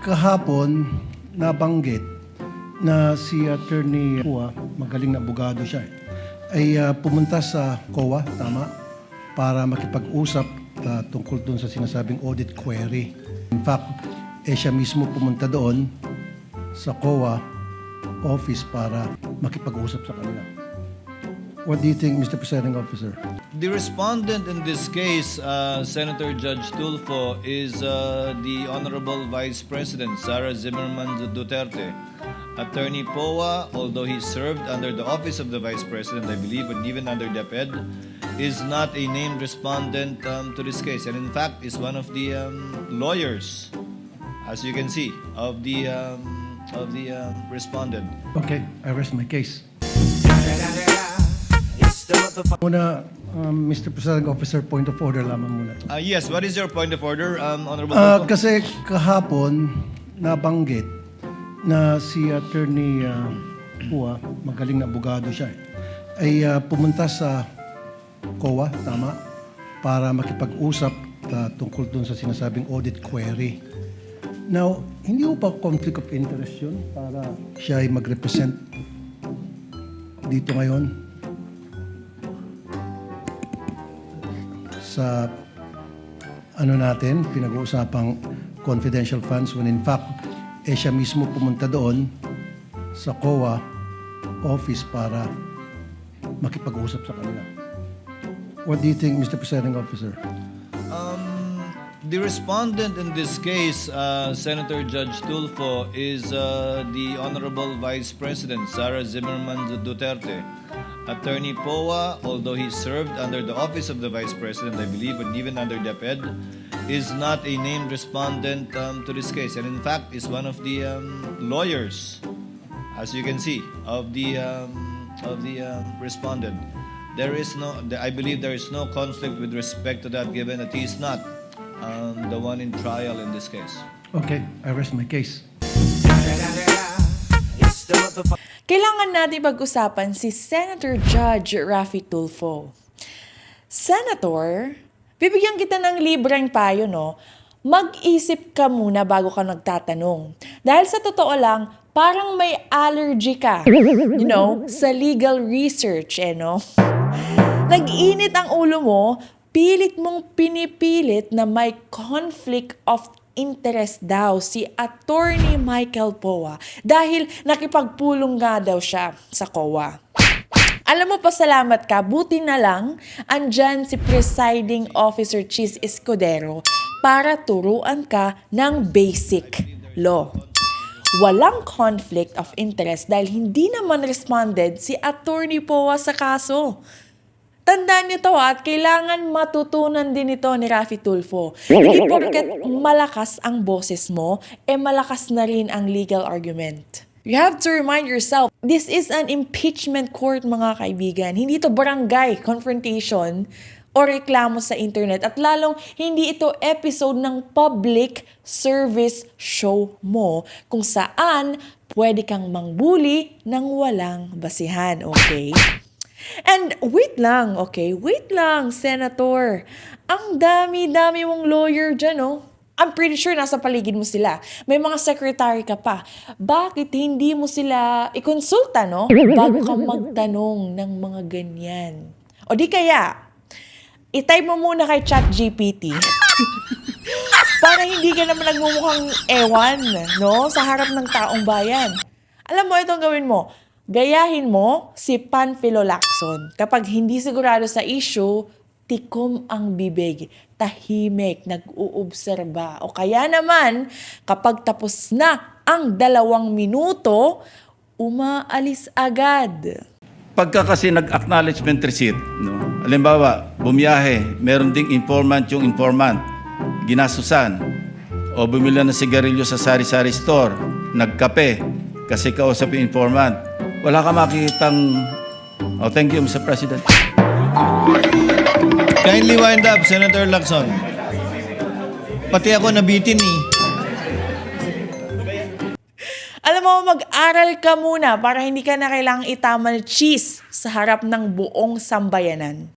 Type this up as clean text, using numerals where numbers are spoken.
kahapon nabanggit na si Attorney Hua, magaling na abogado siya, ay pumunta sa COA, tama, para makipag-usap tungkol doon sa sinasabing audit query. In fact, siya mismo pumunta doon sa COA office para makipag-usap sa kanila. What do you think, Mr. Presiding Officer? The respondent in this case, Senator Judge Tulfo, is the Honorable Vice President Sara Zimmerman Duterte. Attorney Poa, although he served under the office of the Vice President, I believe, and even under DepEd, is not a named respondent to this case, and in fact is one of the lawyers, as you can see, of the respondent. Okay, I rest my case. Muna, Mr. Presiding Officer, point of order lamang muna. Yes, what is your point of order, Honorable Tulfo? Kasi kahapon nabanggit na si Attorney Hua, magaling na abogado siya, ay pumunta sa COA, tama, para makipag-usap tungkol doon sa sinasabing audit query. Now, hindi mo pa conflict of interest yun para siya ay mag-represent dito ngayon sa natin, pinag-uusapang confidential funds when in fact, siya mismo pumunta doon sa COA office para makipag-usap sa kanila. What do you think, Mr. Presiding Officer? The respondent in this case, Senator Judge Tulfo, is the Honorable Vice President Sara Zimmerman Duterte. Attorney Poa, although he served under the office of the Vice President, I believe, and even under DepEd, is not a named respondent to this case, and in fact is one of the lawyers, as you can see, of the respondent. There is no, I believe there is no conflict with respect to that, given that he is not the one in trial in this case. Okay, I rest my case. Kailangan natin pag-usapan si Senator Judge Raffy Tulfo. Senator, bibigyan kita ng libreng payo, no? Mag-isip ka muna bago ka nagtatanong. Dahil sa totoo lang, parang may allergy ka, sa legal research, no? Nag-init ang ulo mo, pilit mong pinipilit na may conflict of interest daw si Attorney Michael Poa dahil nakipagpulong nga daw siya sa COA. Alam mo, pasalamat ka, buti na lang andyan si Presiding Officer Chis Escudero para turuan ka ng basic law. Walang conflict of interest dahil hindi naman responded si Attorney Poa sa kaso. Tandaan niyo to at kailangan matutunan din ito ni Raffy Tulfo. Hindi porket malakas ang boses mo, malakas na rin ang legal argument. You have to remind yourself, this is an impeachment court, mga kaibigan. Hindi ito barangay confrontation o reklamo sa internet. At lalong hindi ito episode ng public service show mo kung saan pwede kang mangbuli ng walang basihan, okay? And wait lang, okay? Wait lang, Senator. Ang dami-dami mong lawyer dyan, oh. I'm pretty sure nasa paligid mo sila. May mga secretary ka pa. Bakit hindi mo sila ikonsulta, no? Bago ka magtanong ng mga ganyan. O di kaya, itype mo muna kay ChatGPT para hindi ka naman nagmumukhang ewan, no? Sa harap ng taong bayan. Alam mo, itong gawin mo. Gayahin mo si Panfilo Lacson. Kapag hindi sigurado sa issue, tikom ang bibig, tahimik, nag-uobserba. O kaya naman, kapag tapos na ang 2 minuto, umaalis agad. Pagka kasi nag-acknowledgement receipt, no? Halimbawa, bumiyahe, meron ding informant yung informant, ginasusan, o bumili ng sigarilyo sa sari-sari store, nagkape, kasi kausap yung informant. Wala ka makikitang... Oh, thank you, Mr. President. Kindly wind up, Senator Lacson. Pati ako nabitin eh. Alam mo, mag-aral ka muna para hindi ka na kailangang itama ng cheese sa harap ng buong sambayanan.